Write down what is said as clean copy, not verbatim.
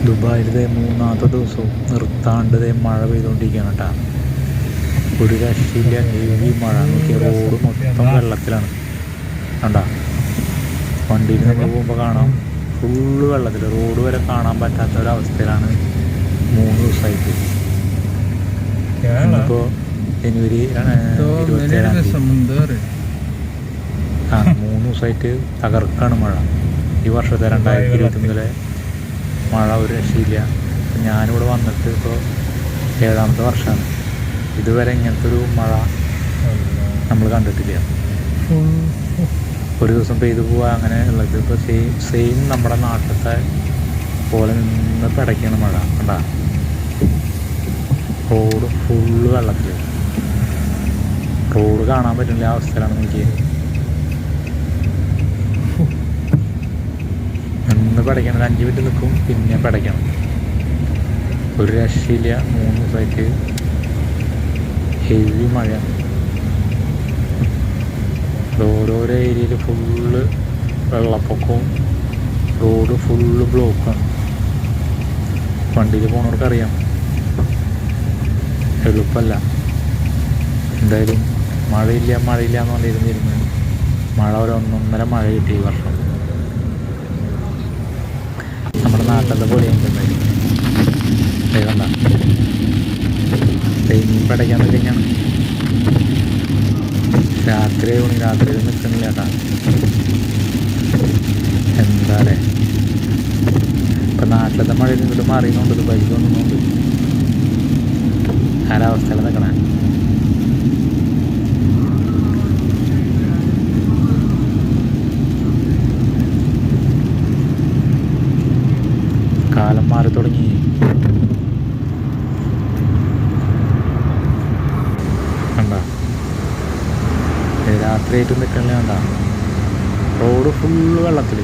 ദുബായിലെ മൂന്നാമത്തെ ദിവസവും നിർത്താണ്ട് മഴ പെയ്തുകൊണ്ടിരിക്കുകയാണ് കേട്ടോ. ഒരു രക്ഷയില്ല, ഹെവി മഴ. നോക്കിയ റോഡ് മൊത്തം വെള്ളത്തിലാണ് കണ്ടാ. വണ്ടിയിൽ നമ്മൾ പോകുമ്പോൾ കാണാം ഫുള്ള് വെള്ളത്തിൽ, റോഡ് വരെ കാണാൻ പറ്റാത്ത ഒരവസ്ഥയിലാണ് 3 ദിവസമായിട്ട്. ഇന്നിപ്പോൾ ജനുവരി 27-ാം തീയതി. 3 ദിവസമായിട്ട് തകർക്കാണ് മഴ. ഈ വർഷത്തെ 2023 മഴ ഒരു രക്ഷയില്ല. ഞാനിവിടെ വന്നിട്ട് ഇപ്പോൾ 7ാമത്തെ വർഷമാണ്. ഇതുവരെ ഇങ്ങനത്തെ ഒരു മഴ നമ്മൾ കണ്ടിട്ടില്ല. ഒരു ദിവസം പെയ്തു പോവുക അങ്ങനെ ഉള്ളത്. ഇപ്പോൾ സെയിം നമ്മുടെ നാട്ടിലത്തെ പോലെ നിന്ന് പിടയ്ക്കാണ് മഴ കണ്ടാ. റോഡ് ഫുള്ള് വെള്ളത്തിൽ, റോഡ് കാണാൻ പറ്റുന്നില്ല അവസ്ഥയിലാണ്. നോക്കിയത് നിന്ന് പിടയ്ക്കണം. 5 മിനിറ്റ് നിൽക്കും, പിന്നെ പിടയ്ക്കണം. ഒരു രക്ഷയില്ല. 3 ദിവസമായിട്ട് ഹെവി മഴ. ഓരോരോ ഏരിയയിൽ ഫുള്ള് വെള്ളപ്പൊക്കവും, റോഡ് ഫുള്ള് ബ്ലോക്കാണ്. വണ്ടിയിൽ പോണവർക്കറിയാം എളുപ്പമല്ല. എന്തായാലും മഴയില്ല എന്ന് പറഞ്ഞിരുന്നിരുന്നു. മഴ ഒരു 1.5 മഴ കിട്ടി ഈ വർഷം. നമ്മുടെ നാട്ടിലത്തെ പോലെ എന്തായാലും കണ്ട മീൻ പടയ്ക്കാൻ തന്നെയാണ്. രാത്രിയിൽ നിൽക്കുന്നില്ല കേട്ടാ. എന്താ അല്ലേ, ഇപ്പം നാട്ടിലത്തെ മഴയിൽ ഇങ്ങോട്ട് മാറിയുന്നുണ്ട്, ദുബായിക്ക് തോന്നുന്നുണ്ട്. കാലാവസ്ഥയിൽ നിൽക്കണേ. കാലം മാറി തുടങ്ങി. കണ്ട രാത്രിയായിട്ട് നിൽക്കണില്ല. കണ്ട റോഡ് ഫുള്ള് വെള്ളത്തിൽ.